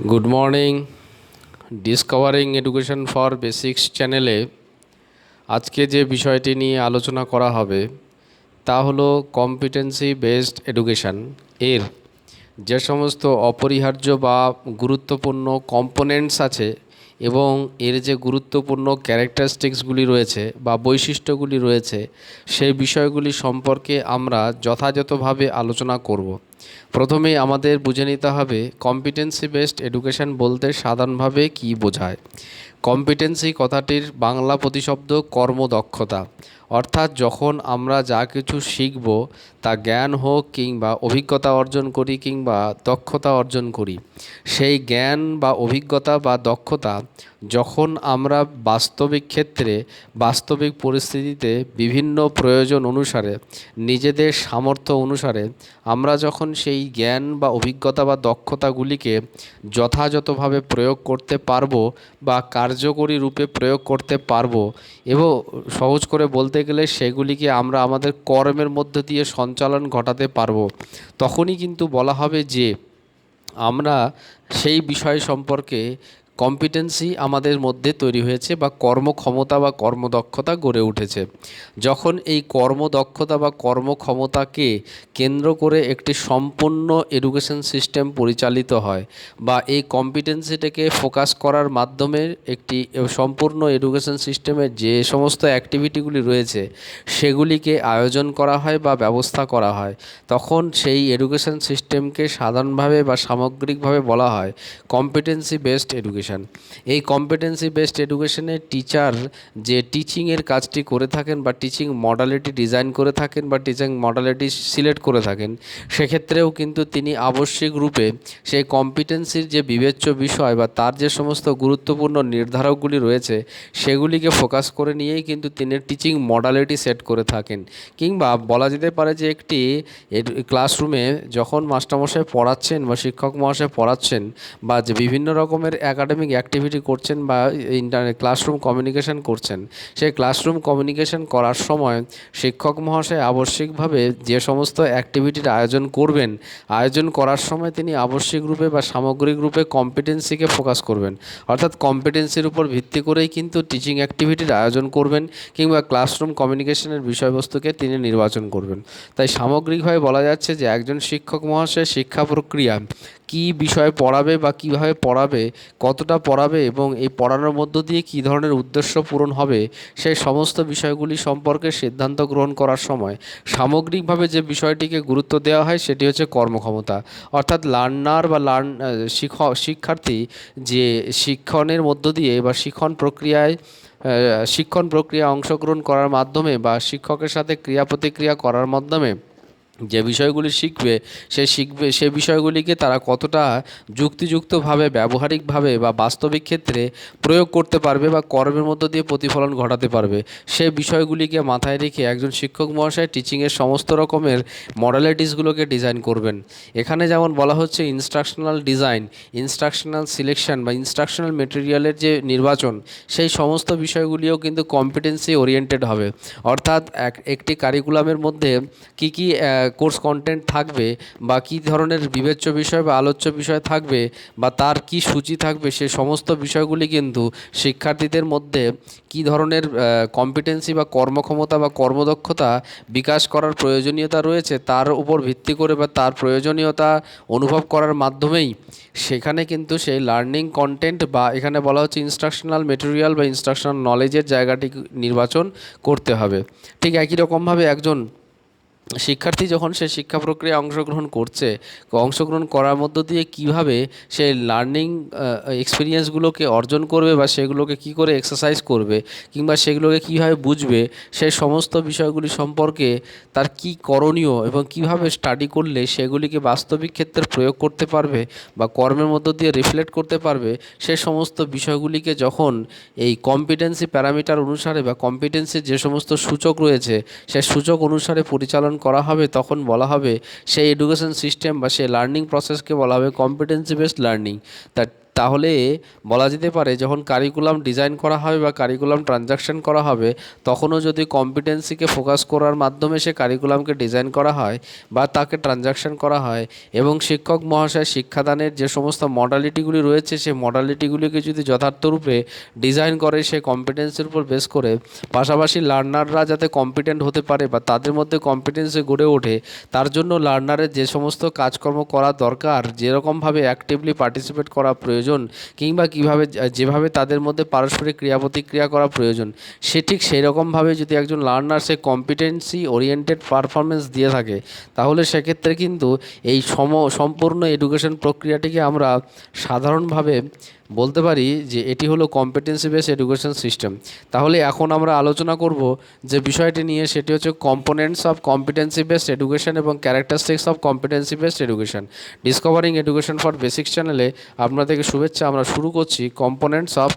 Good morning. Discovering education for basics চ্যানেলে আজকে যে বিষয়টি নিয়ে আলোচনা করা হবে তা হলো কম্পিটেন্সি বেসড এডুকেশন এর যে সমস্ত অপরিহার্য বা গুরুত্বপূর্ণ কম্পোনেন্টস আছে এবং এর যে গুরুত্বপূর্ণ ক্যারেক্টারিস্টিক্সগুলি রয়েছে বা বৈশিষ্ট্যগুলি রয়েছে সেই বিষয়গুলি সম্পর্কে আমরা যথাযথভাবে আলোচনা করব। প্রথমেই আমাদের বুঝে নিতে হবে কম্পিটেন্সি বেসড এডুকেশন বলতে সাধারণভাবে কী বোঝায়। কম্পিটেন্সি কথাটির বাংলা প্রতিশব্দ কর্মদক্ষতা, অর্থাৎ যখন আমরা যা কিছু শিখব তা জ্ঞান হোক কিংবা অভিজ্ঞতা অর্জন করি কিংবা দক্ষতা অর্জন করি, সেই জ্ঞান বা অভিজ্ঞতা বা দক্ষতা যখন আমরা বাস্তবিক ক্ষেত্রে বাস্তবিক পরিস্থিতিতে বিভিন্ন প্রয়োজন অনুসারে নিজেদের সামর্থ্য অনুসারে আমরা যখন সেই জ্ঞান বা অভিজ্ঞতা বা দক্ষতাগুলিকে যথাযথভাবে প্রয়োগ করতে পারবো বা কার্যকরী রূপে প্রয়োগ করতে পারবো এবং সহজ করে বলতে গেলে সেগুলিকে আমরা আমাদের কর্মের মধ্য দিয়ে সঞ্চালন ঘটাতে পারবো, তখনই কিন্তু বলা হবে যে আমরা সেই বিষয় সম্পর্কে কম্পিটেন্সি আমাদের মধ্যে তৈরি হয়েছে বা কর্মক্ষমতা বা কর্মদক্ষতা গড়ে উঠেছে। যখন এই কর্মদক্ষতা বা কর্মক্ষমতাকে কেন্দ্র করে একটি সম্পূর্ণ এডুকেশন সিস্টেম পরিচালিত হয় বা এই কম্পিটেন্সিটাকে ফোকাস করার মাধ্যমে একটি সম্পূর্ণ এডুকেশন সিস্টেমের যে সমস্ত অ্যাক্টিভিটিগুলি রয়েছে সেগুলিকে আয়োজন করা হয় বা ব্যবস্থা করা হয়, তখন সেই এডুকেশন সিস্টেমকে সাধারণভাবে বা সামগ্রিকভাবে বলা হয় কম্পিটেন্সি বেসড এডুকেশন। এই কম্পিটেন্সি বেসড এডুকেশনে টিচার যে টিচিংয়ের কাজটি করে থাকেন বা টিচিং মডালিটি ডিজাইন করে থাকেন বা টিচিং মডালিটি সিলেক্ট করে থাকেন, সেক্ষেত্রেও কিন্তু তিনি আবশ্যিক রূপে সেই কম্পিটেন্সির যে বিবেচ্য বিষয় বা তার যে সমস্ত গুরুত্বপূর্ণ নির্ধারকগুলি রয়েছে সেগুলিকে ফোকাস করে নিয়েই কিন্তু তিনি টিচিং মডালিটি সেট করে থাকেন। কিংবা বলা যেতে পারে যে একটি ক্লাসরুমে যখন মাস্টারমশাই পড়াচ্ছেন বা শিক্ষক মহাশয় পড়াচ্ছেন বা যে বিভিন্ন রকমের একাডেমিক অ্যাক্টিভিটি করছেন বা ক্লাসরুম কমিউনিকেশন করছেন, সেই ক্লাসরুম কমিউনিকেশন করার সময় শিক্ষক মহাশয় আবশ্যিকভাবে যে সমস্ত অ্যাক্টিভিটির আয়োজন করবেন, আয়োজন করার সময় তিনি আবশ্যিক রূপে বা সামগ্রিক রূপে কম্পিটেন্সিকে ফোকাস করবেন, অর্থাৎ কম্পিটেন্সির উপর ভিত্তি করেই কিন্তু টিচিং অ্যাক্টিভিটির আয়োজন করবেন কিংবা ক্লাসরুম কমিউনিকেশনের বিষয়বস্তুকে তিনি নির্বাচন করবেন। তাই সামগ্রিকভাবে বলা যাচ্ছে যে একজন শিক্ষক মহাশয় শিক্ষা প্রক্রিয়া কী বিষয় পড়াবে বা কীভাবে পড়াবে, কতটা পড়াবে এবং এই পড়ানোর মধ্য দিয়ে কী ধরনের উদ্দেশ্য পূরণ হবে, সেই সমস্ত বিষয়গুলি সম্পর্কে সিদ্ধান্ত গ্রহণ করার সময় সামগ্রিকভাবে যে বিষয়টিকে গুরুত্ব দেওয়া হয় সেটি হচ্ছে কর্মক্ষমতা। অর্থাৎ লার্নার বা শিক্ষার্থী যে শিক্ষণের মধ্য দিয়ে বা শিক্ষণ প্রক্রিয়া অংশগ্রহণ করার মাধ্যমে বা শিক্ষকের সাথে ক্রিয়া প্রতিক্রিয়া করার মাধ্যমে যে বিষয়গুলি শিখবে সে বিষয়গুলিকে তারা কতটা যুক্তিযুক্তভাবে ব্যবহারিকভাবে বা বাস্তবিক ক্ষেত্রে প্রয়োগ করতে পারবে বা কর্মের মধ্য দিয়ে প্রতিফলন ঘটাতে পারবে, সে বিষয়গুলিকে মাথায় রেখে একজন শিক্ষক মহাশয় টিচিংয়ের সমস্ত রকমের মডালিটিসগুলোকে ডিজাইন করবেন। এখানে যেমন বলা হচ্ছে ইনস্ট্রাকশনাল ডিজাইন, ইনস্ট্রাকশনাল সিলেকশন বা ইনস্ট্রাকশনাল মেটেরিয়ালের যে নির্বাচন, সেই সমস্ত বিষয়গুলিও কিন্তু কম্পিটেন্সি ওরিয়েন্টেড হবে। অর্থাৎ একটি কারিকুলামের মধ্যে কী কী কোর্স কন্টেন্ট থাকবে বা কী ধরনের বিবেচ্য বিষয় বা আলোচ্য বিষয় থাকবে বা তার কী সূচি থাকবে, সে সমস্ত বিষয়গুলি কিন্তু শিক্ষার্থীদের মধ্যে কী ধরনের কম্পিটেন্সি বা কর্মক্ষমতা বা কর্মদক্ষতা বিকাশ করার প্রয়োজনীয়তা রয়েছে তার উপর ভিত্তি করে বা তার প্রয়োজনীয়তা অনুভব করার মাধ্যমেই সেখানে কিন্তু সেই লার্নিং কন্টেন্ট বা এখানে বলা হচ্ছে ইনস্ট্রাকশনাল মেটেরিয়াল বা ইনস্ট্রাকশনাল নলেজের জায়গাটি নির্বাচন করতে হবে। ঠিক একই রকমভাবে একজন শিক্ষার্থী যখন সে শিক্ষা প্রক্রিয়ায় অংশগ্রহণ করার মধ্য দিয়ে কিভাবে সে লার্নিং এক্সপিরিয়েন্সগুলোকে অর্জন করবে বা সেগুলোকে কি করে এক্সারসাইজ করবে কিংবা সেগুলোকে কীভাবে বুঝবে, সেই সমস্ত বিষয়গুলি সম্পর্কে তার কি করণীয় এবং কিভাবে স্টাডি করলে সেগুলিকে বাস্তবিক ক্ষেত্রে প্রয়োগ করতে পারবে বা কর্মের মধ্য দিয়ে রিফ্লেক্ট করতে পারবে, সে সমস্ত বিষয়গুলিকে যখন এই কম্পিটেন্সি প্যারামিটার অনুসারে বা কম্পিটেন্সির যে সমস্ত সূচক রয়েছে সেই সূচক অনুসারে পরিচালন করা হবে, তখন বলা হবে সেই এডুকেশন সিস্টেম বা সেই লার্নিং প্রসেসকে বলা হবে কম্পিটেন্সি বেসড লার্নিং। তা তাহলে বলা যেতে পারে যখন কারিকুলাম ডিজাইন করা হবে বা কারিকুলাম ট্রানজাকশন করা হবে তখনও যদি কম্পিটেন্সিকে ফোকাস করার মাধ্যমে সে কারিকুলামকে ডিজাইন করা হয় বা তাকে ট্রানজাকশন করা হয় এবং শিক্ষক মহাশয় শিক্ষাদানের যে সমস্ত মডালিটিগুলি রয়েছে সেই মডালিটিগুলিকে যদি যথার্থরূপে ডিজাইন করে সে কম্পিটেন্সির উপর বেস করে, পাশাপাশি লার্নাররা যাতে কম্পিটেন্ট হতে পারে বা তাদের মধ্যে কম্পিটেন্সি গড়ে ওঠে, তার জন্য লার্নারের যে সমস্ত কাজকর্ম করা দরকার, যেরকমভাবে অ্যাক্টিভলি পার্টিসিপেট করা প্রয়োজন কিংবা কীভাবে যেভাবে তাদের মধ্যে পারস্পরিক ক্রিয়া প্রতিক্রিয়া করা প্রয়োজন, সে ঠিক সেই রকমভাবে যদি একজন লার্নার সে কম্পিটেন্সি ওরিয়েন্টেড পারফরমেন্স দিয়ে থাকে, তাহলে সেক্ষেত্রে কিন্তু এই সম্পূর্ণ এডুকেশন প্রক্রিয়াটিকে আমরা সাধারণভাবে বলতে পারি যে এটি হলো কম্পিটেন্সি বেস এডুকেশন সিস্টেম। তাহলে এখন আমরা আলোচনা করব যে বিষয়টি নিয়ে, সেটি হচ্ছে components of competency based education এবং characteristics of competency based education. Discovering education for basics চ্যানেলে আপনাদেরকে শুভেচ্ছা। আমরা শুরু করছি components of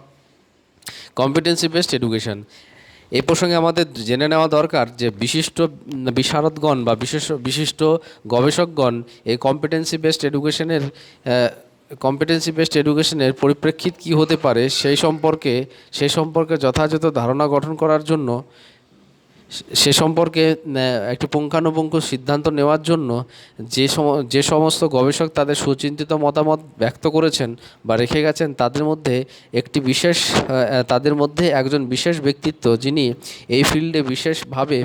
competency based education. এই প্রসঙ্গে আমাদের জেনে নেওয়া দরকার যে বিশিষ্ট বিশারদগণ বা বিশিষ্ট গবেষকগণ এই কম্পিটেন্সি বেসড এডুকেশনের পরিপ্রেক্ষিত কী হতে পারে সেই সম্পর্কে যথাযথ ধারণা গঠন করার জন্য, সে সম্পর্কে একটি পুঙ্খানুপুঙ্খ সিদ্ধান্ত নেওয়ার জন্য যে সমস্ত গবেষক তাদের সুচিন্তিত মতামত ব্যক্ত করেছেন বা রেখে গেছেন, তাদের মধ্যে একজন বিশেষ ব্যক্তিত্ব যিনি এই ফিল্ডে বিশেষভাবে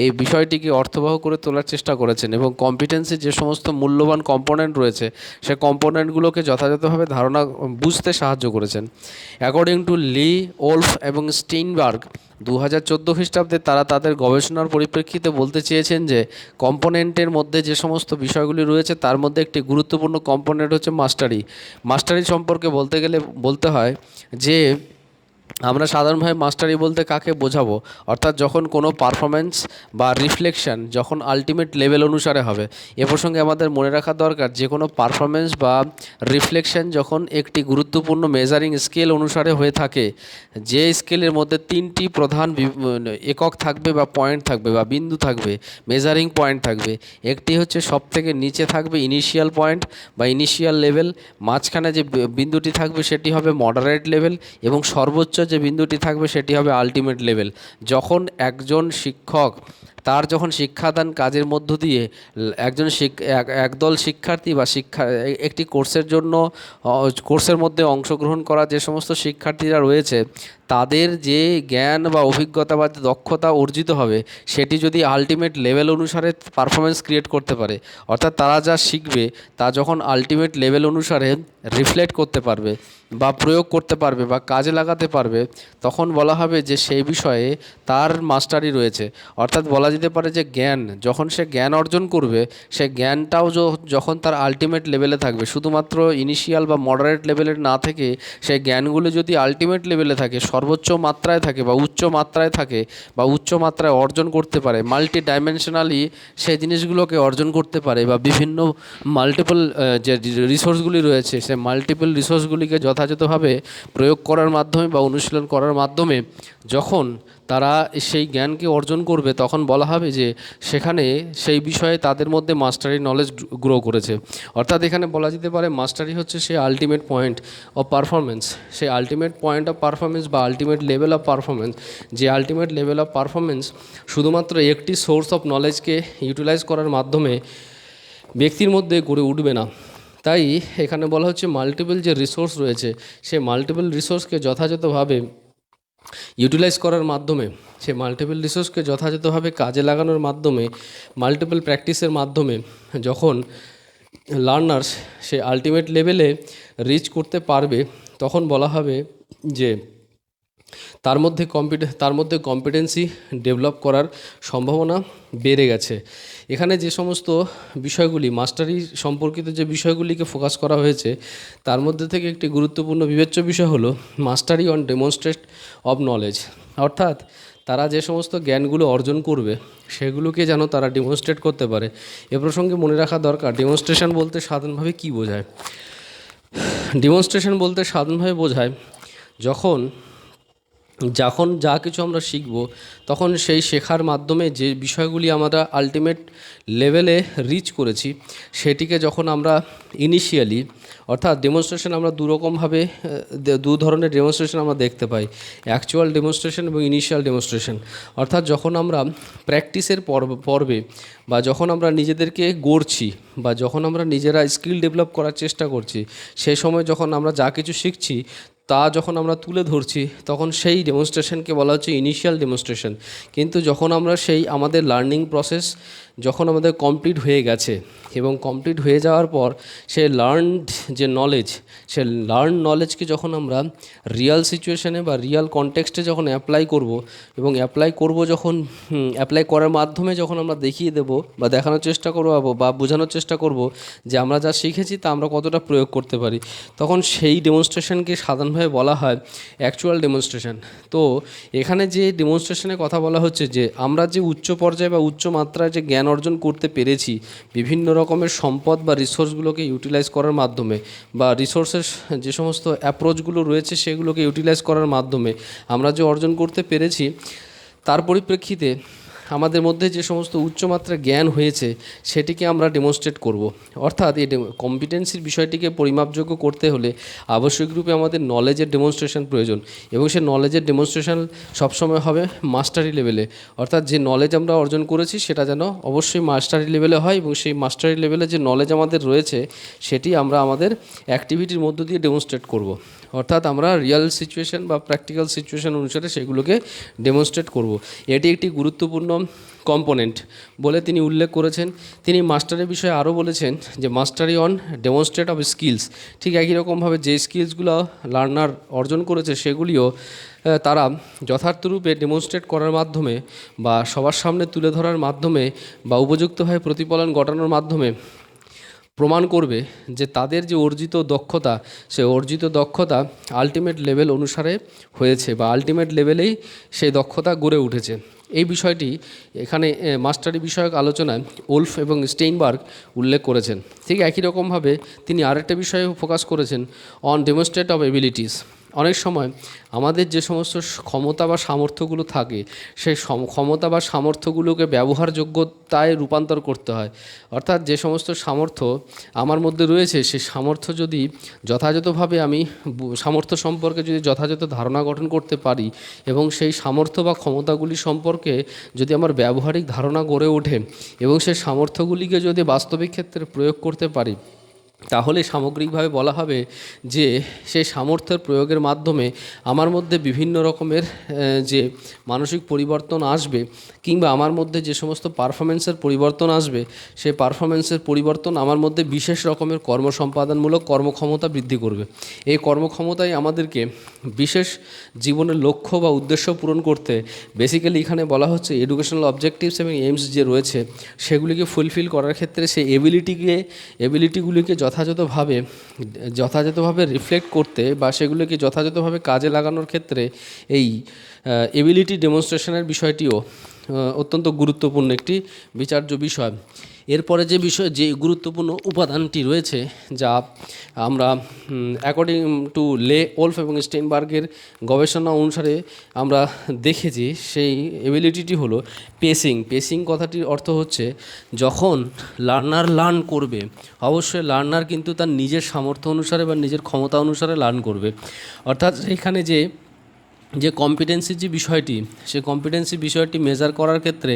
এই বিষয়টিকে অর্থবহ করে তোলার চেষ্টা করেছেন এবং কম্পিটেন্সির যে সমস্ত মূল্যবান কম্পোনেন্ট রয়েছে সে কম্পোনেন্টগুলোকে যথাযথভাবে বুঝতে সাহায্য করেছেন। অ্যাকর্ডিং টু লি, ওলফ এবং স্টিনবার্গ 2014 খ্রিস্টাব্দে তারা তাদের গবেষণার পরিপ্রেক্ষিতে বলতে চেয়েছেন যে কম্পোনেন্টের মধ্যে যে সমস্ত বিষয়গুলি রয়েছে তার মধ্যে একটি গুরুত্বপূর্ণ কম্পোনেন্ট হচ্ছে মাস্টারি সম্পর্কে বলতে গেলে বলতে হয় যে আমরা সাধারণভাবে মাস্টারি বলতে কাকে বোঝাবো, অর্থাৎ যখন কোনো পারফরমেন্স বা রিফ্লেকশন যখন আলটিমেট লেভেল অনুসারে হবে। এ প্রসঙ্গে আমাদের মনে রাখা দরকার যে কোনো পারফরমেন্স বা রিফ্লেকশন যখন একটি গুরুত্বপূর্ণ মেজারিং স্কেল অনুসারে হয়ে থাকে, যে স্কেলের মধ্যে তিনটি প্রধান একক থাকবে বা পয়েন্ট থাকবে বা বিন্দু থাকবে, মেজারিং পয়েন্ট থাকবে। একটি হচ্ছে সবথেকে নিচে থাকবে ইনিশিয়াল পয়েন্ট বা ইনিশিয়াল লেভেল, মাঝখানে যে বিন্দুটি থাকবে সেটি হবে মডারেট লেভেল এবং সর্বোচ্চ যে বিন্দুটি থাকবে সেটি হবে আলটিমেট লেভেল। যখন একজন শিক্ষক তার যখন শিক্ষাদান কাজের মধ্য দিয়ে একদল শিক্ষার্থী বা একটি কোর্সের মধ্যে অংশগ্রহণ করা যে সমস্ত শিক্ষার্থীরা রয়েছে তাদের যে জ্ঞান বা অভিজ্ঞতা বা দক্ষতা অর্জিত হবে সেটি যদি আলটিমেট লেভেল অনুসারে পারফরমেন্স ক্রিয়েট করতে পারে, অর্থাৎ তারা যা শিখবে তা যখন আলটিমেট লেভেল অনুসারে রিফ্লেক্ট করতে পারবে বা প্রয়োগ করতে পারবে বা কাজে লাগাতে পারবে, তখন বলা হবে যে সেই বিষয়ে তার মাস্টারি রয়েছে। অর্থাৎ বলা যেতে পারে যে যখন সে জ্ঞান অর্জন করবে, সে জ্ঞানটাও যখন তার আলটিমেট লেভেলে থাকবে, শুধুমাত্র ইনিশিয়াল বা মডারেট লেভেলের না থেকে সেই জ্ঞানগুলো যদি আলটিমেট লেভেলে থাকে, সর্বোচ্চ মাত্রায় থাকে বা উচ্চ মাত্রায় থাকে বা উচ্চ মাত্রায় অর্জন করতে পারে, মাল্টি ডাইমেনশনালি সেই জিনিসগুলোকে অর্জন করতে পারে বা বিভিন্ন মাল্টিপল যে রিসোর্সগুলি রয়েছে সেই মাল্টিপল রিসোর্সগুলিকে যথাযথভাবে প্রয়োগ করার মাধ্যমে বা অনুশীলন করার মাধ্যমে যখন তারা সেই জ্ঞানকে অর্জন করবে, তখন বলা হবে যে সেখানে সেই বিষয়ে তাদের মধ্যে মাস্টারি নলেজ গ্রো করেছে। অর্থাৎ এখানে বলা যেতে পারে মাস্টারি হচ্ছে সেই আলটিমেট পয়েন্ট অফ পারফরমেন্স, সেই আলটিমেট পয়েন্ট অফ পারফরমেন্স বা আলটিমেট লেভেল অফ পারফরমেন্স, যে আলটিমেট লেভেল অফ পারফরমেন্স শুধুমাত্র একটি সোর্স অফ নলেজকে ইউটিলাইজ করার মাধ্যমে ব্যক্তির মধ্যে গড়ে উঠবে না। তাই এখানে বলা হচ্ছে মাল্টিপল যে রিসোর্স রয়েছে সেই মাল্টিপল রিসোর্সকে যথাযথভাবে ইউটিলাইজ করার মাধ্যমে, সে মাল্টিপল রিসোর্সকে যথাযথভাবে কাজে লাগানোর মাধ্যমে, মাল্টিপল প্র্যাকটিসের মাধ্যমে যখন লার্নার্স সে আলটিমেট লেভেলে রিচ করতে পারবে, তখন বলা হবে যে তার মধ্যে কম্পিটেন্সি ডেভেলপ করার সম্ভাবনা বেড়ে গেছে। এখানে যে সমস্ত বিষয়গুলি মাস্টারি সম্পর্কিত যে বিষয়গুলিকে ফোকাস করা হয়েছে তার মধ্যে থেকে একটি গুরুত্বপূর্ণ বিবেচ্য বিষয় হলো মাস্টারি অন ডেমনস্ট্রেট অফ নলেজ, অর্থাৎ তারা যে সমস্ত জ্ঞানগুলো অর্জন করবে সেগুলোকে যেন তারা ডেমনস্ট্রেট করতে পারে। এ প্রসঙ্গে মনে রাখা দরকার ডেমনস্ট্রেশন বলতে সাধারণভাবে কী বোঝায়। ডেমনস্ট্রেশন বলতে সাধারণভাবে বোঝায় যখন যখন যা কিছু আমরা শিখব তখন সেই শেখার মাধ্যমে যে বিষয়গুলি আমরা আলটিমেট লেভেলে রিচ করেছি সেটিকে যখন আমরা ইনিশিয়ালি অর্থাৎ ডেমনস্ট্রেশন আমরা দুরকমভাবে দু ধরনের ডেমনস্ট্রেশন আমরা দেখতে পাই, অ্যাকচুয়াল ডেমনস্ট্রেশন এবং ইনিশিয়াল ডেমনস্ট্রেশন। অর্থাৎ যখন আমরা প্র্যাকটিসের পর্বে বা যখন আমরা নিজেদেরকে গড়ছি বা যখন আমরা নিজেরা স্কিল ডেভেলপ করার চেষ্টা করছি, সেই সময় যখন আমরা যা কিছু শিখছি তা যখন আমরা তুলে ধরছি তখন সেই ডেমনস্ট্রেশনকে বলা হচ্ছে ইনিশিয়াল ডেমনস্ট্রেশন। কিন্তু যখন আমরা সেই আমাদের লার্নিং প্রসেস যখন আমাদের কমপ্লিট হয়ে গেছে এবং কমপ্লিট হয়ে যাওয়ার পর সে লার্নড যে নলেজ, সে লার্ন নলেজকে যখন আমরা রিয়াল সিচুয়েশনে বা রিয়াল কনটেক্সটে যখন অ্যাপ্লাই করব এবং অ্যাপ্লাই করার মাধ্যমে যখন আমরা দেখিয়ে দেব বা দেখানোর চেষ্টা করবো বা বোঝানোর চেষ্টা করব যে আমরা যা শিখেছি তা আমরা কতটা প্রয়োগ করতে পারি, তখন সেই ডেমনস্ট্রেশনকে সাধারণভাবে বলা হয় অ্যাকচুয়াল ডেমনস্ট্রেশন। তো এখানে যে ডেমনস্ট্রেশনের কথা বলা হচ্ছে যে আমরা যে উচ্চ পর্যায়ে বা উচ্চ মাত্রায় যে জ্ঞান অর্জন করতে পেরেছি বিভিন্ন রকমের সম্পদ বা রিসোর্সগুলোকে ইউটিলাইজ করার মাধ্যমে বা রিসোর্সের যে সমস্ত অ্যাপ্রোচগুলো রয়েছে সেগুলোকে ইউটিলাইজ করার মাধ্যমে আমরা যে অর্জন করতে পেরেছি, তার পরিপ্রেক্ষিতে আমাদের মধ্যে যে সমস্ত উচ্চমাত্রার জ্ঞান হয়েছে সেটিকে আমরা ডেমনস্ট্রেট করব। অর্থাৎ এই কম্পিটেন্সির বিষয়টিকে পরিমাপযোগ্য করতে হলে আবশ্যিকরূপে আমাদের নলেজের ডেমনস্ট্রেশন প্রয়োজন এবং সেই নলেজের ডেমনস্ট্রেশন সবসময় হবে মাস্টারি লেভেলে। অর্থাৎ যে নলেজ আমরা অর্জন করেছি সেটা যেন অবশ্যই মাস্টারি লেভেলে হয় এবং সেই মাস্টারি লেভেলে যে নলেজ আমাদের রয়েছে সেটি আমরা আমাদের অ্যাক্টিভিটির মধ্য দিয়ে ডেমনস্ট্রেট করব। অর্থাৎ আমরা রিয়েল সিচুয়েশন বা প্র্যাকটিক্যাল সিচুয়েশন অনুসারে সেগুলোকে ডেমনস্ট্রেট করব। এটি একটি গুরুত্বপূর্ণ কম্পোনেন্ট বলে তিনি উল্লেখ করেছেন। তিনি মাস্টারের বিষয়ে আরও বলেছেন যে মাস্টারি অন ডেমনস্ট্রেট অফ স্কিলস। ঠিক একই রকমভাবে যে স্কিলসগুলো লার্নার অর্জন করেছে সেগুলিও তারা যথার্থরূপে ডেমনস্ট্রেট করার মাধ্যমে বা সবার সামনে তুলে ধরার মাধ্যমে বা উপযুক্তভাবে প্রতিফলন ঘটানোর মাধ্যমে প্রমাণ করবে যে তাদের যে অর্জিত দক্ষতা, সে অর্জিত দক্ষতা আলটিমেট লেভেল অনুসারে হয়েছে বা আলটিমেট লেভেলেই সেই দক্ষতা গড়ে উঠেছে। এই বিষয়টি এখানে মাস্টারি বিষয়ক আলোচনায় ওলফ এবং স্টেইনবার্গ উল্লেখ করেছেন। ঠিক একই রকমভাবে তিনি আরেকটা বিষয়ে ফোকাস করেছেন অন ডেমনস্ট্রেট অফ এবিলিটিস। অনেক সময় আমাদের যে সমস্ত ক্ষমতা বা সামর্থ্যগুলো থাকে সেই ক্ষমতা বা সামর্থ্যগুলোকে ব্যবহারযোগ্যতায় রূপান্তর করতে হয়। অর্থাৎ যে সমস্ত সামর্থ্য আমার মধ্যে রয়েছে সেই সামর্থ্য যদি যথাযথভাবে আমি সামর্থ্য সম্পর্কে যদি যথাযথ ধারণা গঠন করতে পারি এবং সেই সামর্থ্য বা ক্ষমতাগুলি সম্পর্কে যদি আমার ব্যবহারিক ধারণা গড়ে ওঠে এবং সেই সামর্থ্যগুলিকে যদি বাস্তবিক ক্ষেত্রে প্রয়োগ করতে পারি, তাহলে সামগ্রিকভাবে বলা হবে যে সেই সামর্থ্যের প্রয়োগের মাধ্যমে আমার মধ্যে বিভিন্ন রকমের যে মানসিক পরিবর্তন আসবে কিংবা আমার মধ্যে যে সমস্ত পারফরমেন্সের পরিবর্তন আসবে সেই পারফরমেন্সের পরিবর্তন আমার মধ্যে বিশেষ রকমের কর্মসম্পাদনমূলক কর্মক্ষমতা বৃদ্ধি করবে। এই কর্মক্ষমতাই আমাদেরকে বিশেষ জীবনের লক্ষ্য বা উদ্দেশ্য পূরণ করতে বেসিক্যালি এখানে বলা হচ্ছে এডুকেশনাল অবজেক্টিভস এবং এইমস যে রয়েছে সেগুলিকে ফুলফিল করার ক্ষেত্রে সেই এবিলিটিগুলিকে যথাযথভাবে রিফ্লেক্ট করতে বা সেগুলোকে যথাযথভাবে কাজে লাগানোর ক্ষেত্রে এই এবিলিটি ডেমনস্ট্রেশনের বিষয়টিও অত্যন্ত গুরুত্বপূর্ণ একটি বিচার্য বিষয়। এরপরে যে গুরুত্বপূর্ণ উপাদানটি রয়েছে যা আমরা অ্যাকর্ডিং টু ওলফ এবং স্টেইনবার্গের গবেষণা অনুসারে আমরা দেখেছি, সেই এবিলিটিটি হলো পেসিং কথাটির অর্থ হচ্ছে যখন লার্নার লার্ন করবে, অবশ্যই লার্নার কিন্তু তার নিজের সামর্থ্য অনুসারে বা নিজের ক্ষমতা অনুসারে লার্ন করবে। অর্থাৎ এখানে যে কম্পিটেন্সির যে বিষয়টি, সেই কম্পিটেন্সি বিষয়টি মেজার করার ক্ষেত্রে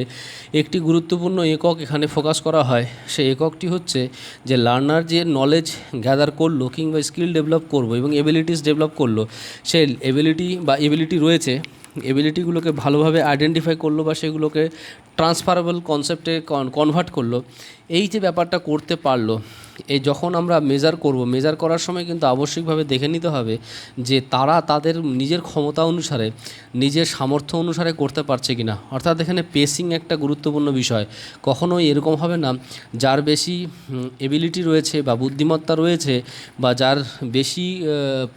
একটি গুরুত্বপূর্ণ একক এখানে ফোকাস করা হয়। সেই এককটি হচ্ছে যে লার্নার যে নলেজ গ্যাদার করলো কিংবা স্কিল ডেভেলপ করবো এবং এবিলিটিস ডেভেলপ করলো, সেই এবিলিটি রয়েছে, এবিলিটিগুলোকে ভালোভাবে আইডেন্টিফাই করলো বা সেগুলোকে ট্রান্সফারেবল কনসেপ্টে কনভার্ট করলো। এই যে ব্যাপারটা করতে পারলো, এই যখন আমরা মেজার করার সময় কিন্তু আবশ্যিকভাবে দেখে নিতে হবে যে তারা তাদের নিজের ক্ষমতা অনুসারে নিজের সামর্থ্য অনুসারে করতে পারছে কিনা। অর্থাৎ এখানে পেসিং একটা গুরুত্বপূর্ণ বিষয়। কখনোই এরকম হবে না যার বেশি এবিলিটি রয়েছে বা বুদ্ধিমত্তা রয়েছে বা যার বেশি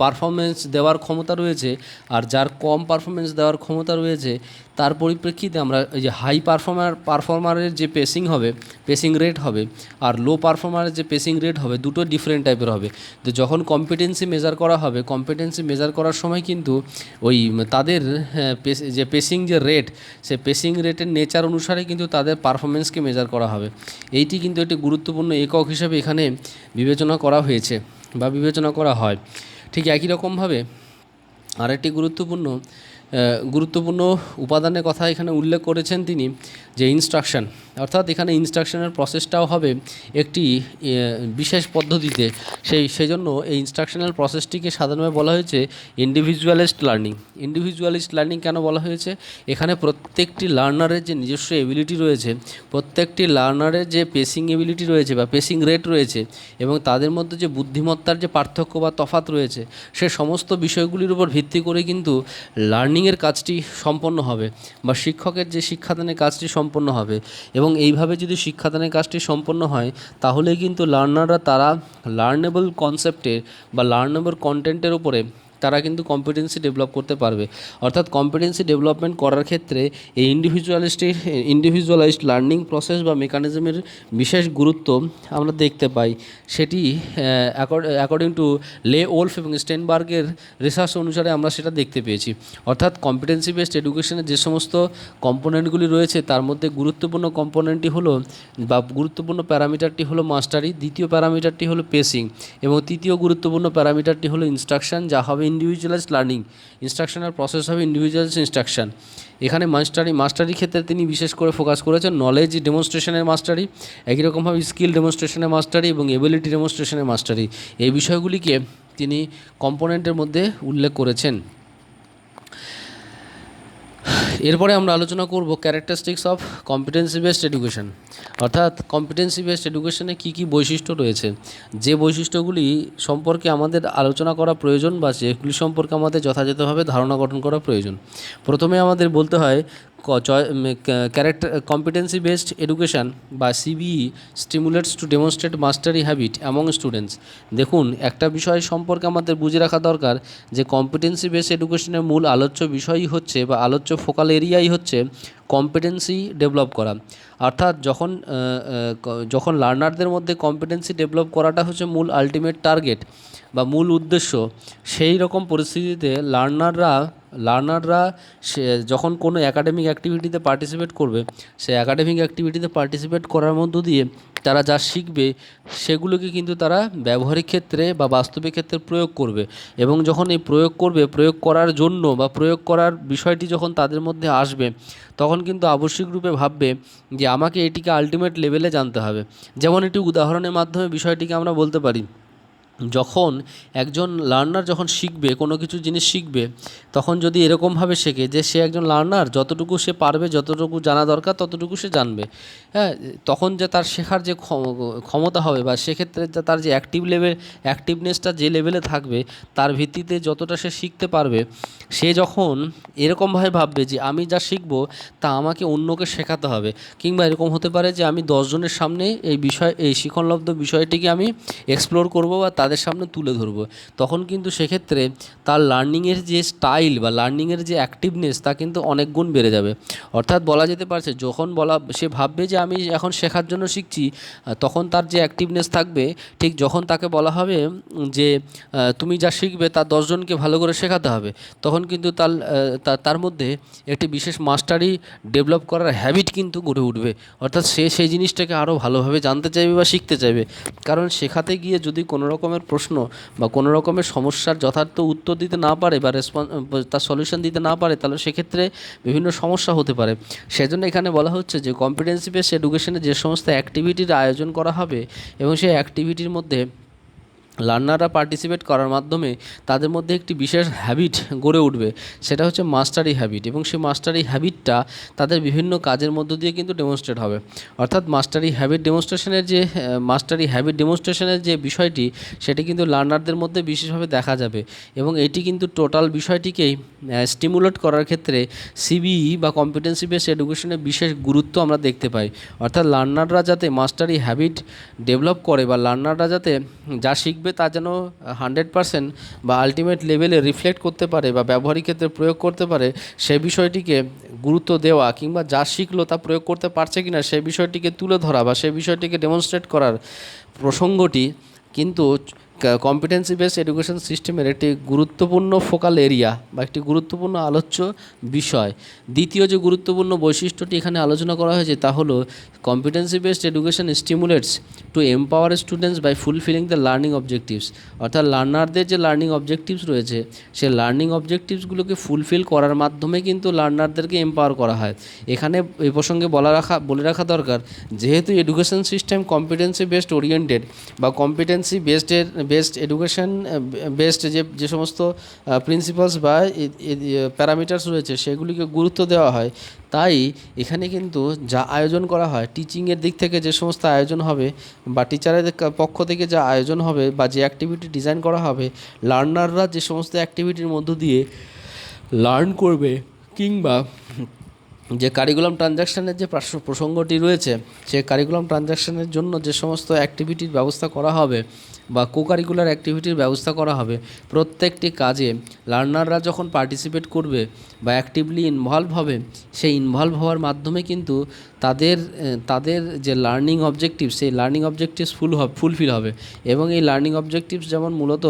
পারফরমেন্স দেওয়ার ক্ষমতা রয়েছে আর যার কম পারফরমেন্স দেওয়ার ক্ষমতা রয়েছে তার পরিপ্রেক্ষিতে আমরা এই যে হাই পারফর্মারের যে পেসিং রেট হবে আর লো পারফর্মারের যে পেসিং রেট হবে, দুটো ডিফারেন্ট টাইপের হবে। তো যখন কম্পিটেন্সি মেজার করা হবে, কম্পিটেন্সি মেজার করার সময় কিন্তু ওই তাদের যে পেসিং যে রেট, সে পেসিং রেটের নেচার অনুসারে কিন্তু তাদের পারফরমেন্সকে মেজার করা হবে। এইটি কিন্তু একটি গুরুত্বপূর্ণ একক হিসাবে এখানে বিবেচনা করা হয়েছে বা বিবেচনা করা হয়। ঠিক একই রকমভাবে আরেকটি গুরুত্বপূর্ণ উপাদানের কথা এখানে উল্লেখ করেছেন তিনি, যে ইনস্ট্রাকশন, অর্থাৎ এখানে ইনস্ট্রাকশনের প্রসেসটাও হবে একটি বিশেষ পদ্ধতিতে। সেই জন্য এই ইনস্ট্রাকশনাল প্রসেসটিকে সাধারণভাবে বলা হয়েছে ইন্ডিভিজুয়ালিস্ট লার্নিং। কেন বলা হয়েছে? এখানে প্রত্যেকটি লার্নারের যে নিজস্ব এবিলিটি রয়েছে, প্রত্যেকটি লার্নারের যে পেসিং এবিলিটি রয়েছে বা পেসিং রেট রয়েছে, এবং তাদের মধ্যে যে বুদ্ধিমত্তার যে পার্থক্য বা তফাৎ রয়েছে, সে সমস্ত বিষয়গুলির উপর ভিত্তি করে কিন্তু লার্নিংয়ের কাজটি সম্পন্ন হবে বা শিক্ষকের যে শিক্ষাদানের কাজটি সম্পন্ন হবে। এবং এইভাবে যদি শিক্ষাদানের কাজটি সম্পন্ন হয়, তাহলে কিন্তু লার্নাররা তারা লার্নেবল কনসেপ্টের বা লার্নেবল কন্টেন্টের উপরে তারা কিন্তু কম্পিটেন্সি ডেভেলপ করতে পারবে। অর্থাৎ কম্পিটেন্সি ডেভেলপমেন্ট করার ক্ষেত্রে এই ইন্ডিভিজুয়ালাইজড লার্নিং প্রসেস বা মেকানিজমের বিশেষ গুরুত্ব আমরা দেখতে পাই। সেটি অ্যাকর্ডিং টু লে ওলফ এবং স্টেনবার্গের রিসার্চ অনুসারে আমরা সেটা দেখতে পেয়েছি। অর্থাৎ কম্পিটেন্সি বেসড এডুকেশনের যে সমস্ত কম্পোনেন্টগুলি রয়েছে, তার মধ্যে গুরুত্বপূর্ণ কম্পোনেন্টটি হলো বা গুরুত্বপূর্ণ প্যারামিটারটি হলো মাস্টারি, দ্বিতীয় প্যারামিটারটি হলো পেসিং, এবং তৃতীয় গুরুত্বপূর্ণ প্যারামিটারটি হলো ইনস্ট্রাকশন, যা হবে ইন্ডিভিজুয়ালাইজড লার্নিং। ইনস্ট্রাকশনাল প্রসেস হবে ইন্ডিভিজুয়ালাইজড ইনস্ট্রাকশন। এখানে মাস্টারি ক্ষেত্রে তিনি বিশেষ করে ফোকাস করেছেন নলেজ ডেমনস্ট্রেশনের মাস্টারি, একই রকমভাবে স্কিল ডেমনস্ট্রেশনের মাস্টারি এবং এবিলিটি ডেমনস্ট্রেশনের মাস্টারি, এই বিষয়গুলিকে তিনি কম্পোনেন্টের মধ্যে উল্লেখ করেছেন। এরপরে আমরা আলোচনা করব characteristics of competency based education, অর্থাৎ কম্পিটেন্সি বেসড এডুকেশনে কী কী বৈশিষ্ট্য রয়েছে, যে বৈশিষ্ট্যগুলি সম্পর্কে আমাদের আলোচনা করা প্রয়োজন বা যেগুলি সম্পর্কে আমাদের যথাযথভাবে ধারণা গঠন করা প্রয়োজন। প্রথমে আমাদের বলতে হয় কম্পিটেন্সি বেসড এডুকেশন বা CBE stimulates to demonstrate mastery habit among students. দেখুন, একটা বিষয় সম্পর্কে আমাদের বুঝে রাখা দরকার যে কম্পিটেন্সি বেসড এডুকেশনের মূল আলোচ্য বিষয়ই হচ্ছে বা আলোচ্য ফোকাল এরিয়াই হচ্ছে কম্পিটেন্সি ডেভেলপ করা। অর্থাৎ যখন লার্নারদের মধ্যে কম্পিটেন্সি ডেভেলপ করাটা হচ্ছে মূল আলটিমেট টার্গেট বা মূল উদ্দেশ্য, সেই রকম পরিস্থিতিতে লার্নাররা সে যখন কোনো অ্যাকাডেমিক অ্যাক্টিভিটিতে পার্টিসিপেট করবে, সে অ্যাকাডেমিক অ্যাক্টিভিটিতে পার্টিসিপেট করার মধ্য দিয়ে তারা যা শিখবে সেগুলোকে কিন্তু তারা ব্যবহারিক ক্ষেত্রে বা বাস্তবিক ক্ষেত্রে প্রয়োগ করবে। এবং যখন এই প্রয়োগ করার জন্য বা প্রয়োগ করার বিষয়টি যখন তাদের মধ্যে আসবে, তখন কিন্তু আবশ্যিক রূপে ভাববে যে আমাকে এটিকে আলটিমেট লেভেলে জানতে হবে। যেমন একটি উদাহরণের মাধ্যমে বিষয়টিকে আমরা বলতে পারি, যখন একজন লার্নার যখন শিখবে, কোনো কিছু জিনিস শিখবে, তখন যদি এরকমভাবে শেখে যে সে একজন লার্নার, যতটুকু সে পারবে, যতটুকু জানা দরকার ততটুকু সে জানবে, হ্যাঁ, তখন যে তার শেখার যে ক্ষমতা হবে বা সেক্ষেত্রে তার যে অ্যাক্টিভনেসটা যে লেভেলে থাকবে, তার ভিত্তিতে যতটা সে শিখতে পারবে, সে যখন এরকমভাবে ভাববে যে আমি যা শিখবো তা আমাকে অন্যকে শেখাতে হবে, কিংবা এরকম হতে পারে যে আমি 10 জনের সামনে এই শিক্ষণলব্ধ বিষয়টিকে আমি এক্সপ্লোর করবো বা তাদের সামনে তুলে ধরবো, তখন কিন্তু সেক্ষেত্রে তার লার্নিংয়ের যে স্টাইল বা লার্নিংয়ের যে অ্যাক্টিভনেস তা কিন্তু অনেক গুণ বেড়ে যাবে। অর্থাৎ বলা যেতে পারছে, সে ভাববে যে আমি এখন শেখার জন্য শিখছি, তখন তার যে অ্যাক্টিভনেস থাকবে, ঠিক যখন তাকে বলা হবে যে তুমি যা শিখবে তা 10 জনকে ভালো করে শেখাতে হবে, তখন কিন্তু তার মধ্যে একটি বিশেষ মাস্টারি ডেভেলপ করার হ্যাবিট কিন্তু গড়ে উঠবে। অর্থাৎ সে সেই জিনিসটাকে আরও ভালোভাবে জানতে চাইবে বা শিখতে চাইবে। কারণ শেখাতে গিয়ে যদি কোনো রকমের প্রশ্ন বা কোনো রকমের সমস্যার যথার্থ উত্তর দিতে না পারে বা তার সলিউশন দিতে না পারে, তাহলে সেক্ষেত্রে বিভিন্ন সমস্যা হতে পারে। সেজন্য এখানে বলা হচ্ছে যে কম্পিটেন্সি বেসড এডুকেশনে যে সমস্ত অ্যাক্টিভিটির আয়োজন করা হবে এবং সেই অ্যাক্টিভিটির মধ্যে লার্নাররা পার্টিসিপেট করার মাধ্যমে তাদের মধ্যে একটি বিশেষ হ্যাবিট গড়ে উঠবে, সেটা হচ্ছে মাস্টারি হ্যাবিট, এবং সেই মাস্টারি হ্যাবিটটা তাদের বিভিন্ন কাজের মধ্য দিয়ে কিন্তু ডেমনস্ট্রেট হবে। অর্থাৎ মাস্টারি হ্যাবিট ডেমনস্ট্রেশনের যে বিষয়টি, সেটি কিন্তু লার্নারদের মধ্যে বিশেষভাবে দেখা যাবে, এবং এটি কিন্তু টোটাল বিষয়টিকেই স্টিমুলেট করার ক্ষেত্রে সিবিই বা কম্পিটেন্সি বেসড এডুকেশনের বিশেষ গুরুত্ব আমরা দেখতে পাই। অর্থাৎ লার্নাররা যাতে মাস্টারি হ্যাবিট ডেভেলপ করে বা লার্নাররা যাতে যা শিখবে শিখবে তা যেন 100% বা আলটিমেট লেভেলে রিফ্লেক্ট করতে পারে বা ব্যবহারিক ক্ষেত্রে প্রয়োগ করতে পারে, সে বিষয়টিকে গুরুত্ব দেওয়া কিংবা যা শিখলো তা প্রয়োগ করতে পারছে কিনা সেই বিষয়টিকে তুলে ধরা বা সেই বিষয়টিকে ডেমনস্ট্রেট করার প্রসঙ্গটি কিন্তু কম্পিটেন্সি বেসড এডুকেশন সিস্টেমের একটি গুরুত্বপূর্ণ ফোকাল এরিয়া বা একটি গুরুত্বপূর্ণ আলোচ্য বিষয়। দ্বিতীয় যে গুরুত্বপূর্ণ বৈশিষ্ট্যটি এখানে আলোচনা করা হয়েছে তা হলো competency based education stimulates to empower students by fulfilling the learning objectives. অর্থাৎ লার্নারদের যে লার্নিং অবজেক্টিভস রয়েছে সেই লার্নিং অবজেক্টিভসগুলোকে ফুলফিল করার মাধ্যমে কিন্তু লার্নারদেরকে এম্পাওয়ার করা হয়। এখানে এই প্রসঙ্গে বলে রাখা দরকার, যেহেতু education system competency based oriented বা কম্পিটেন্সি বেসড এডুকেশন বেসড যে সমস্ত প্রিন্সিপালস বা প্যারামিটার্স রয়েছে সেগুলিকে গুরুত্ব দেওয়া হয়, তাই এখানে কিন্তু যা আয়োজন করা হয় টিচিংয়ের দিক থেকে যে সমস্ত আয়োজন হবে বা টিচারের পক্ষ থেকে যা আয়োজন হবে বা যে অ্যাক্টিভিটি ডিজাইন করা হবে, লার্নাররা যে সমস্ত অ্যাক্টিভিটির মধ্য দিয়ে লার্ন করবে কিংবা যে কারিকুলাম ট্রানজাকশানের যে প্রসঙ্গটি রয়েছে সেই কারিকুলাম ট্রানজাকশানের জন্য যে সমস্ত অ্যাক্টিভিটির ব্যবস্থা করা হবে বা কোকারিকুলার অ্যাক্টিভিটির ব্যবস্থা করা হবে, প্রত্যেকটি কাজে লার্নাররা যখন পার্টিসিপেট করবে বা অ্যাক্টিভলি ইনভলভ হবে, সেই ইনভলভ হওয়ার মাধ্যমে কিন্তু তাদের যে লার্নিং অবজেক্টিভস সেই লার্নিং অবজেক্টিভস ফুলফিল হবে। এবং এই লার্নিং অবজেক্টিভস যেমন মূলত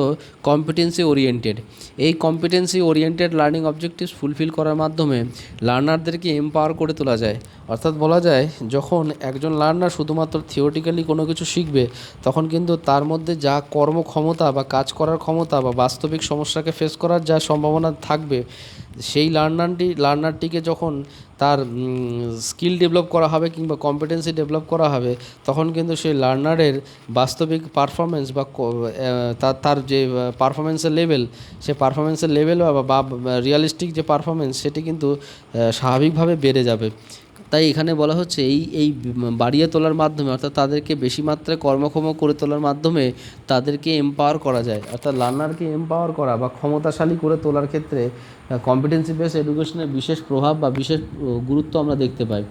কম্পিটেন্সি ওরিয়েন্টেড, এই competency oriented learning objectives fulfil করার মাধ্যমে লার্নারদেরকে এম্পাওয়ার করে তোলা যায়। অর্থাৎ বলা যায়, যখন একজন লার্নার শুধুমাত্র থিওরিটিক্যালি কোনো কিছু শিখবে তখন কিন্তু তার মধ্যে যা কর্মক্ষমতা বা কাজ করার ক্ষমতা বা বাস্তবিক সমস্যাকে ফেস করার যা সম্ভাবনা থাকবে, সেই লার্নারটিকে যখন তার স্কিল ডেভেলপ করা হবে কিংবা কম্পিটেন্সি ডেভেলপ করা হবে, তখন কিন্তু সেই লার্নারের বাস্তবিক পারফরমেন্স বা তার যে পারফরমেন্সের লেভেল, সে পারফরমেন্সের লেভেল বা রিয়ালিস্টিক যে পারফরমেন্স সেটি কিন্তু স্বাভাবিকভাবে বেড়ে যাবে। তাই এখানে বলা হচ্ছে এই বাড়িয়ে তোলার মাধ্যমে, অর্থাৎ তাদেরকে বেশি মাত্রায় কর্মক্ষম করে তোলার মাধ্যমে তাদেরকে এম্পাওয়ার করা যায়। অর্থাৎ লার্নারকে এম্পাওয়ার করা বা ক্ষমতাশালী করে তোলার ক্ষেত্রে কম্পিটেন্সি বেসড এডুকেশনের বিশেষ প্রভাব বা বিশেষ গুরুত্ব আমরা দেখতে পাই।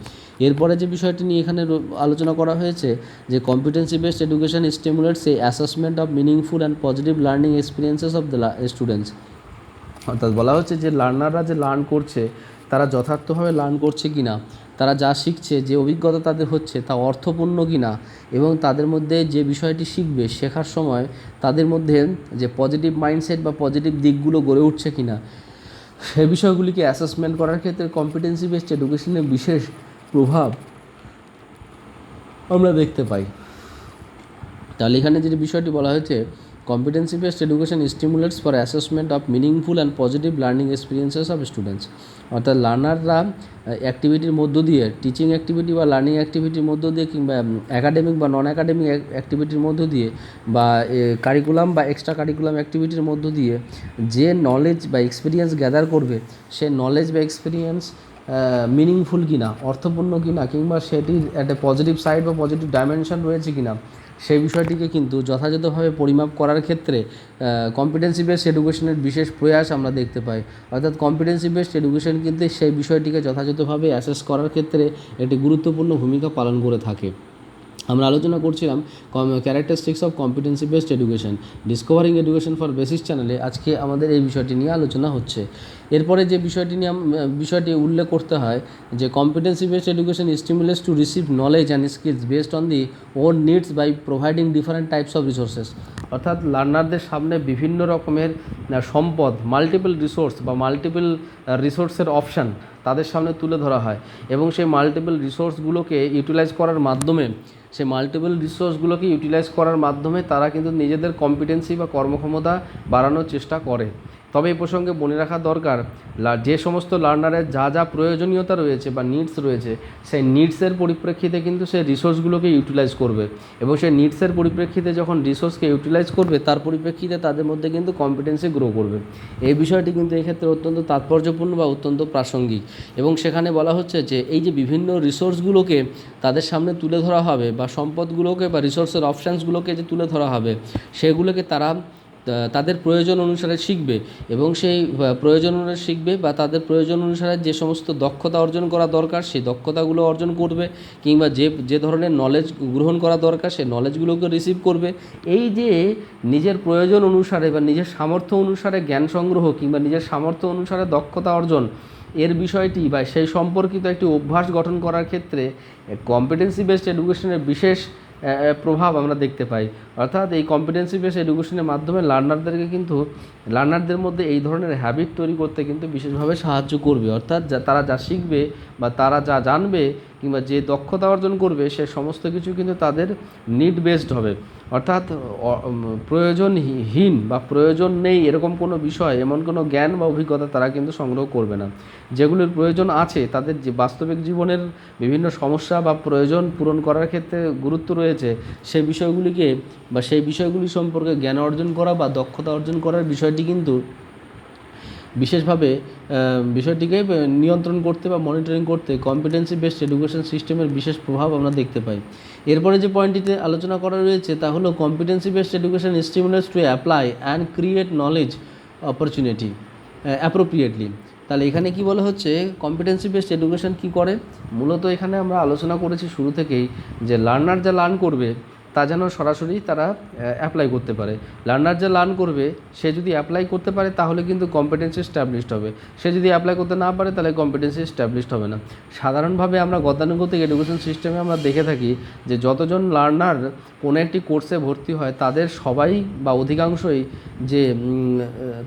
এরপরে যে বিষয়টি নিয়ে এখানে আলোচনা করা হয়েছে যে competency based education stimulates A assessment of meaningful and positive learning experiences of the students. অর্থাৎ বলা হচ্ছে যে লার্নাররা যে লার্ন করছে তারা যথার্থভাবে লার্ন করছে কি না, তারা যা শিখছে যে অভিজ্ঞতা তাদের হচ্ছে তা অর্থপূর্ণ কি না, এবং তাদের মধ্যে যে বিষয়টি শিখবে শেখার সময় তাদের মধ্যে যে পজিটিভ মাইন্ডসেট বা পজিটিভ দিকগুলো গড়ে উঠছে কি না, সে বিষয়গুলিকে অ্যাসেসমেন্ট করার ক্ষেত্রে কম্পিটেন্সি বেসড এডুকেশনের বিশেষ প্রভাব আমরা দেখতে পাই। তাহলে এখানে যে বিষয়টি বলা হয়েছে, competency based education stimulates for assessment of meaningful and positive learning experiences of students. অর্থাৎ লার্নাররা অ্যাক্টিভিটির মধ্য দিয়ে, টিচিং অ্যাক্টিভিটি বা লার্নিং অ্যাক্টিভিটির মধ্য দিয়ে কিংবা অ্যাকাডেমিক বা নন অ্যাকাডেমিক অ্যাক্টিভিটির মধ্য দিয়ে বা কারিকুলাম বা এক্সট্রা কারিকুলাম অ্যাক্টিভিটির মধ্য দিয়ে যে নলেজ বা এক্সপিরিয়েন্স গ্যাদার করবে, সে নলেজ বা এক্সপিরিয়েন্স মিনিংফুল কিনা, অর্থপূর্ণ কিনা, কিংবা সেটির একটা পজিটিভ সাইড বা পজিটিভ ডাইমেনশন রয়েছে কিনা, সেই বিষয়টিকে কিন্তু যথাযথভাবে পরিমাপ করার ক্ষেত্রে কম্পিটেন্সি বেসড এডুকেশনের বিশেষ প্রয়াস আমরা দেখতে পাই। অর্থাৎ কম্পিটেন্সি বেসড এডুকেশন কিন্তু সেই বিষয়টিকে যথাযথভাবে অ্যাসেস করার ক্ষেত্রে একটি গুরুত্বপূর্ণ ভূমিকা পালন করে থাকে। আমরা আলোচনা করছিলাম characteristics of competency based education, discovering education for basic চ্যানেলে আজকে আমাদের এই বিষয়টি নিয়ে আলোচনা হচ্ছে। এরপরে যে বিষয়টি উল্লেখ করতে হয় যে competency based education stimulates to receive knowledge and skills based on the own needs by providing different types of resources. অর্থাৎ লার্নারদের সামনে বিভিন্ন রকমের সম্পদ, মাল্টিপল রিসোর্স বা মাল্টিপল রিসোর্সের অপশান তাদের সামনে তুলে ধরা হয়, এবং সেই মাল্টিপল রিসোর্সগুলোকে ইউটিলাইজ করার মাধ্যমে তারা কিন্তু নিজেদের কম্পিটেন্সি বা কর্মক্ষমতা বাড়ানোর চেষ্টা করে। তবে এই প্রসঙ্গে মনে রাখা দরকার, যে সমস্ত লার্নারের যা যা প্রয়োজনীয়তা রয়েছে বা নিডস রয়েছে, সেই নিডসের পরিপ্রেক্ষিতে কিন্তু সেই রিসোর্সগুলোকে ইউটিলাইজ করবে, এবং সেই নিডসের পরিপ্রেক্ষিতে যখন রিসোর্সকে ইউটিলাইজ করবে তার পরিপ্রেক্ষিতে তাদের মধ্যে কিন্তু কম্পিটেন্সি গ্রো করবে। এই বিষয়টি কিন্তু এই ক্ষেত্রে অত্যন্ত তাৎপর্যপূর্ণ বা অত্যন্ত প্রাসঙ্গিক, এবং সেখানে বলা হচ্ছে যে এই যে বিভিন্ন রিসোর্সগুলোকে তাদের সামনে তুলে ধরা হবে বা সম্পদগুলোকে বা রিসোর্সের অপশানসগুলোকে যে তুলে ধরা হবে, সেগুলোকে তারা তাদের প্রয়োজন অনুসারে শিখবে এবং সেই প্রয়োজন অনুসারে শিখবে বা তাদের প্রয়োজন অনুসারে যে সমস্ত দক্ষতা অর্জন করা দরকার সেই দক্ষতাগুলো অর্জন করবে, কিংবা যে যে ধরনের নলেজ গ্রহণ করা দরকার সেই নলেজগুলোকে রিসিভ করবে। এই যে নিজের প্রয়োজন অনুসারে বা নিজের সামর্থ্য অনুসারে জ্ঞান সংগ্রহ কিংবা নিজের সামর্থ্য অনুসারে দক্ষতা অর্জন, এর বিষয়টি বা সেই সম্পর্কিত একটি অভ্যাস গঠন করার ক্ষেত্রে কম্পিটেন্সি বেসড এডুকেশনের বিশেষ প্রভাব আমরা দেখতে পাই। অর্থাৎ এই কম্পিটেন্সি বেসড এডুকেশনের মাধ্যমে লার্নারদের মধ্যে এই ধরনের হ্যাবিট তৈরি করতে কিন্তু বিশেষভাবে সাহায্য করবে। অর্থাৎ তারা যা শিখবে বা তারা যা জানবে কিংবা যে দক্ষতা অর্জন করবে সে সমস্ত কিছু কিন্তু তাদের নিড বেসড হবে। অর্থাৎ প্রয়োজনহীন বা প্রয়োজন নেই এরকম কোনো বিষয়, এমন কোনো জ্ঞান বা অভিজ্ঞতা তারা কিন্তু সংগ্রহ করবে না। যেগুলির প্রয়োজন আছে, তাদের যে বাস্তবিক জীবনের বিভিন্ন সমস্যা বা প্রয়োজন পূরণ করার ক্ষেত্রে গুরুত্ব রয়েছে, সেই বিষয়গুলিকে বা সেই বিষয়গুলি সম্পর্কে জ্ঞান অর্জন করা বা দক্ষতা অর্জন করার বিষয়টি কিন্তু বিশেষভাবে বিষয়টিকে নিয়ন্ত্রণ করতে বা মনিটরিং করতে কম্পিটেন্সি বেসড এডুকেশন সিস্টেমের বিশেষ প্রভাব আমরা দেখতে পাই। এরপরে যে পয়েন্টটিতে আলোচনা করা রয়েছে তা হলো competency based education stimulates to apply and create knowledge opportunity appropriately. তাহলে এখানে কি বলা হচ্ছে, কম্পিটেন্সি বেসড এডুকেশন কি করে? মূলত এখানে আমরা আলোচনা করেছি শুরু থেকেই যে লার্নার যা লার্ন করবে তা যেন সরাসরি তারা অ্যাপ্লাই করতে পারে। লার্নার যা লার্ন করবে সে যদি অ্যাপ্লাই করতে পারে তাহলে কিন্তু কম্পিটেন্সি এস্টাবলিশড হবে। সে যদি অ্যাপ্লাই করতে না পারে তাহলে কম্পিটেন্সি এস্টাবলিশড হবে না। সাধারণভাবে আমরা গতানুগতিক এডুকেশন সিস্টেমে আমরা দেখে থাকি যে যতজন লার্নার কোনো একটি কোর্সে ভর্তি হয় তাদের সবাই বা অধিকাংশই যে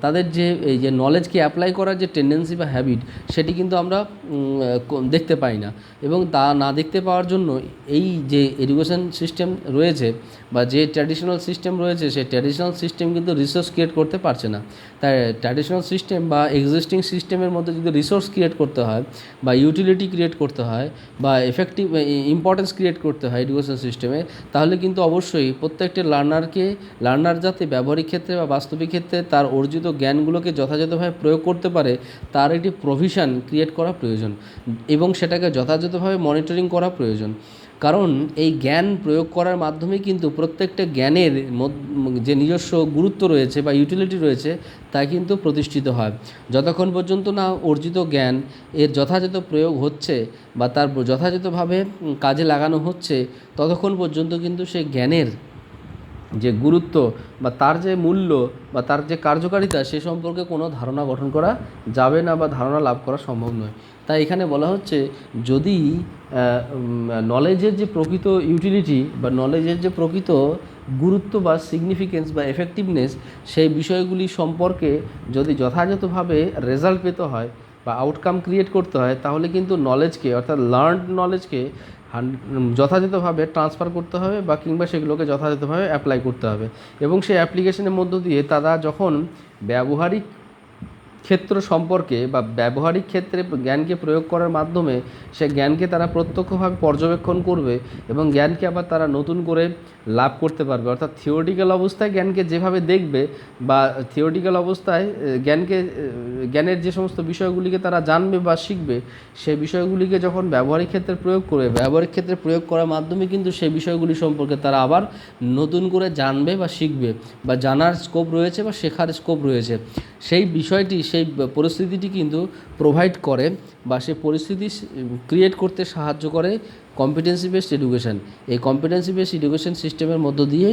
তাদের যে এই যে নলেজকে অ্যাপ্লাই করার যে টেন্ডেন্সি বা হ্যাবিট সেটি কিন্তু আমরা দেখতে পাই না। এবং তা না দেখতে পাওয়ার জন্য এই যে এডুকেশন সিস্টেম রয়েছে বা যে ট্র্যাডিশনাল সিস্টেম রয়েছে সেই ট্র্যাডিশনাল সিস্টেম কিন্তু রিসোর্স ক্রিয়েট করতে পারছে না। তাই ট্র্যাডিশনাল সিস্টেম বা এক্সিস্টিং সিস্টেমের মধ্যে যদি রিসোর্স ক্রিয়েট করতে হয় বা ইউটিলিটি ক্রিয়েট করতে হয় বা এফেক্টিভ ইম্পর্টেন্স ক্রিয়েট করতে হয় এডুকেশন সিস্টেমে, তাহলে কিন্তু অবশ্যই প্রত্যেকটি লার্নার যাতে ব্যবহারিক ক্ষেত্রে বা বাস্তবিক ক্ষেত্রে তার অর্জিত জ্ঞানগুলোকে যথাযথভাবে প্রয়োগ করতে পারে তার একটি প্রভিশন ক্রিয়েট করা প্রয়োজন এবং সেটাকে যথাযথভাবে মনিটরিং করা প্রয়োজন। কারণ এই জ্ঞান প্রয়োগ করার মাধ্যমে কিন্তু প্রত্যেকটা জ্ঞানের যে নিজস্ব গুরুত্ব রয়েছে বা ইউটিলিটি রয়েছে তা কিন্তু প্রতিষ্ঠিত হয়। যতক্ষণ পর্যন্ত না অর্জিত জ্ঞান এর যথাযথ প্রয়োগ হচ্ছে বা তার যথাযথভাবে কাজে লাগানো হচ্ছে, ততক্ষণ পর্যন্ত কিন্তু সেই জ্ঞানের যে গুরুত্ব বা তার যে মূল্য বা তার যে কার্যকারিতা সে সম্পর্কে কোনো ধারণা গঠন করা যাবে না বা ধারণা লাভ করা সম্ভব নয়। তাই এখানে বলা হচ্ছে যদি নলেজের যে প্রকৃত ইউটিলিটি বা নলেজের যে প্রকৃত গুরুত্ব বা সিগনিফিকেন্স বা এফেক্টিভনেস সেই বিষয়গুলি সম্পর্কে যদি যথাযথভাবে রেজাল্ট পেতে হয় বা আউটকাম ক্রিয়েট করতে হয়, তাহলে কিন্তু নলেজকে অর্থাৎ লার্নড নলেজকে যথাযথভাবে ট্রান্সফার করতে হবে বা কিংবা সেগুলোকে যথাযথভাবে অ্যাপ্লাই করতে হবে। এবং সেই অ্যাপ্লিকেশনের মধ্য দিয়ে তারা যখন ব্যবহারিক ক্ষেত্র সম্পর্কে বা ব্যবহারিক ক্ষেত্রে জ্ঞানকে প্রয়োগ করার মাধ্যমে সে জ্ঞানকে তারা প্রত্যক্ষভাবে পর্যবেক্ষণ করবে এবং জ্ঞানকে আবার তারা নতুন করে লাভ করতে পারবে। অর্থাৎ থিওরিটিক্যাল অবস্থায় জ্ঞানকে যেভাবে দেখবে বা থিওরিটিক্যাল অবস্থায় জ্ঞানের যে সমস্ত বিষয়গুলিকে তারা জানবে বা শিখবে, সেই বিষয়গুলিকে যখন ব্যবহারিক ক্ষেত্রে প্রয়োগ করবে, ব্যবহারিক ক্ষেত্রে প্রয়োগ করার মাধ্যমে কিন্তু সেই বিষয়গুলি সম্পর্কে তারা আবার নতুন করে জানবে বা শিখবে বা জানার স্কোপ রয়েছে বা শেখার স্কোপ রয়েছে। সেই বিষয়টি সেই পরিস্থিতিটি কিন্তু প্রোভাইড করে বা সেই পরিস্থিতি ক্রিয়েট করতে সাহায্য করে কম্পিটেন্সি বেসড এডুকেশন। এই কম্পিটেন্সি বেসড এডুকেশন সিস্টেমের মধ্য দিয়ে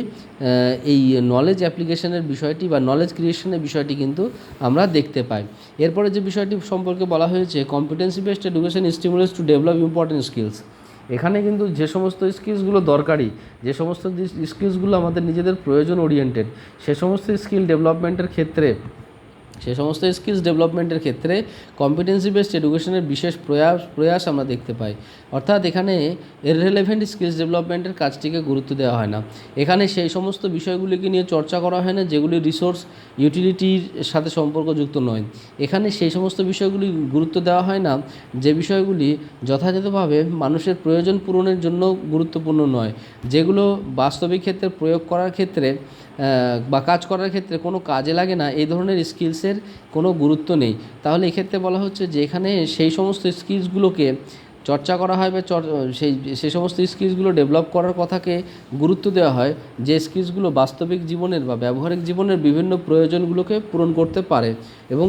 এই নলেজ অ্যাপ্লিকেশনের বিষয়টি বা নলেজ ক্রিয়েশনের বিষয়টি কিন্তু আমরা দেখতে পাই। এরপরে যে বিষয়টি সম্পর্কে বলা হয়েছে, competency based education stimulates to develop important skills. এখানে কিন্তু যে সমস্ত স্কিলসগুলো দরকারি, যে সমস্ত স্কিলসগুলো আমাদের নিজেদের প্রয়োজন ওরিয়েন্টেড, সে সমস্ত স্কিল ডেভেলপমেন্টের ক্ষেত্রে কম্পিটেন্সি বেসড এডুকেশনের বিশেষ প্রয়াস আমরা দেখতে পাই। অর্থাৎ এখানে ইররিলেভেন্ট স্কিলস ডেভেলপমেন্টের কাজটিকে গুরুত্ব দেওয়া হয় না। এখানে সেই সমস্ত বিষয়গুলিকে নিয়ে চর্চা করা হয় না যেগুলি রিসোর্স ইউটিলিটির সাথে সম্পর্কযুক্ত নয়। এখানে সেই সমস্ত বিষয়গুলি গুরুত্ব দেওয়া হয় না যে বিষয়গুলি যথাযথভাবে মানুষের প্রয়োজন পূরণের জন্য গুরুত্বপূর্ণ নয়, যেগুলো বাস্তবিক ক্ষেত্রে প্রয়োগ করার ক্ষেত্রে বা কাজ করার ক্ষেত্রে কোনো কাজে লাগে না, এই ধরনের স্কিলসের কোনো গুরুত্ব নেই। তাহলে এক্ষেত্রে বলা হচ্ছে যে এখানে সেই সমস্ত স্কিলসগুলোকে চর্চা করা হয় বা সেই সমস্ত স্কিলসগুলো ডেভেলপ করার কথাকে গুরুত্ব দেওয়া হয় যে স্কিলসগুলো বাস্তবিক জীবনের বা ব্যবহারিক জীবনের বিভিন্ন প্রয়োজনগুলোকে পূরণ করতে পারে এবং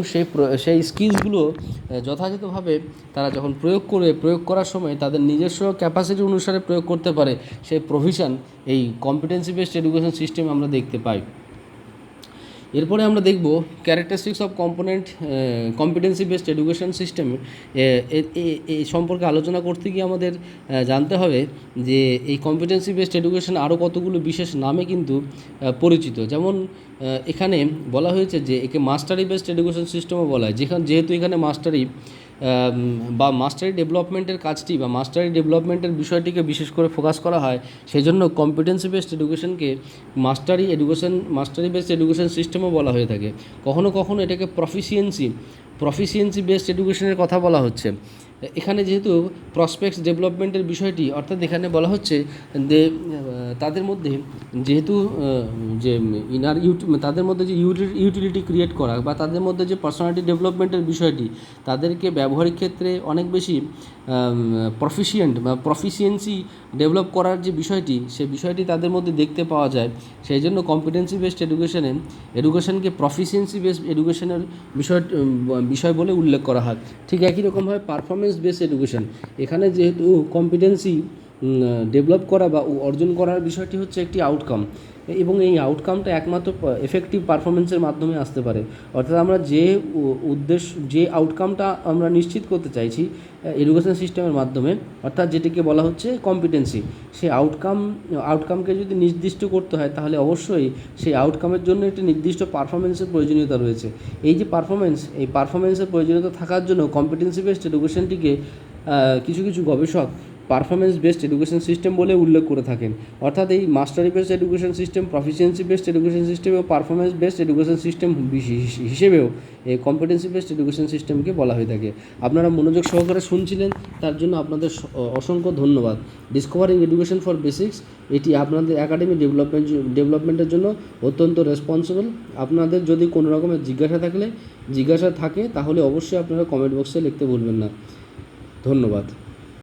সেই স্কিলসগুলো যথাযথভাবে তারা যখন প্রয়োগ করার সময় তাদের নিজস্ব ক্যাপাসিটি অনুসারে প্রয়োগ করতে পারে সেই প্রভিশন এই কম্পিটেন্সি বেসড এডুকেশন সিস্টেমে আমরা দেখতে পাই। এরপরে আমরা দেখব characteristics of competency based education system. এই সম্পর্কে আলোচনা করতে গিয়ে আমাদের জানতে হবে যে এই কম্পিটেন্সি বেসড এডুকেশন আরও কতগুলো বিশেষ নামে কিন্তু পরিচিত। যেমন এখানে বলা হয়েছে যে একে মাস্টারি বেসড এডুকেশন সিস্টেমও বলা হয়, যেহেতু এখানে মাস্টারি ডেভেলপমেন্টের কাজটি বা মাস্টারি ডেভেলপমেন্টের বিষয়টিকে বিশেষ করে ফোকাস করা হয়, সেই জন্য কম্পিটেন্সি বেসড এডুকেশনকে মাস্টারি বেসড এডুকেশন সিস্টেমও বলা হয়ে থাকে। কখনো কখনো এটাকে প্রফিসিয়েন্সি বেসড এডুকেশনের কথা বলা হচ্ছে। এখানে যেহেতু প্রসপেক্টস ডেভেলপমেন্টের বিষয়টি, অর্থাৎ এখানে বলা হচ্ছে যে তাদের মধ্যে যেহেতু তাদের মধ্যে যে ইউটিলিটি ক্রিয়েট করা বা তাদের মধ্যে যে পার্সোনালিটি ডেভেলপমেন্টের বিষয়টি, তাদেরকে ব্যবহারিক ক্ষেত্রে অনেক বেশি প্রফিসিয়েন্সি ডেভেলপ করার যে বিষয়টি, সে বিষয়টি তাদের মধ্যে দেখতে পাওয়া যায়। সেই জন্য কম্পিটেন্সি বেসড এডুকেশনকে প্রফিসিয়েন্সি বেসড এডুকেশনের বিষয় বলে উল্লেখ করা হয়। ঠিক একই রকমভাবে পারফরমেন্স বেসড এডুকেশন, এখানে যেহেতু কম্পিটেন্সি ডেভেলপ করা বা অর্জন করার বিষয়টি হচ্ছে একটি আউটকাম, এবং এই আউটকামটা একমাত্র এফেক্টিভ পারফরমেন্সের মাধ্যমে আসতে পারে। অর্থাৎ আমরা যে আউটকামটা আমরা নিশ্চিত করতে চাইছি এডুকেশন সিস্টেমের মাধ্যমে, অর্থাৎ যেটিকে বলা হচ্ছে কম্পিটেন্সি, সেই আউটকামকে যদি নির্দিষ্ট করতে হয় তাহলে অবশ্যই সেই আউটকামের জন্য একটি নির্দিষ্ট পারফরমেন্সের প্রয়োজনীয়তা রয়েছে। এই পারফরমেন্সের প্রয়োজনীয়তা থাকার জন্য কম্পিটেন্সি বেসড এডুকেশনটিকে কিছু গবেষক পারফরমেন্স বেসড এডুকেশন সিস্টেম বলে উল্লেখ করে থাকেন। অর্থাৎ এই mastery based education system, proficiency based education system এবং পারফরমেন্স বেসড এডুকেশন সিস্টেম হিসেবেও এই কম্পিটেন্সি বেসড এডুকেশন সিস্টেমকে বলা হয়ে থাকে। আপনারা মনোযোগ সহকারে শুনছিলেন, তার জন্য আপনাদের অসংখ্য ধন্যবাদ। ডিসকভারিং এডুকেশন ফর বেসিক্স, এটি আপনাদের একাডেমি ডেভেলপমেন্টের জন্য অত্যন্ত রেসপন্সিবল। আপনাদের যদি কোনো রকমের জিজ্ঞাসা থাকে তাহলে অবশ্যই আপনারা কমেন্ট বক্সে লিখতে ভুলবেন না। ধন্যবাদ।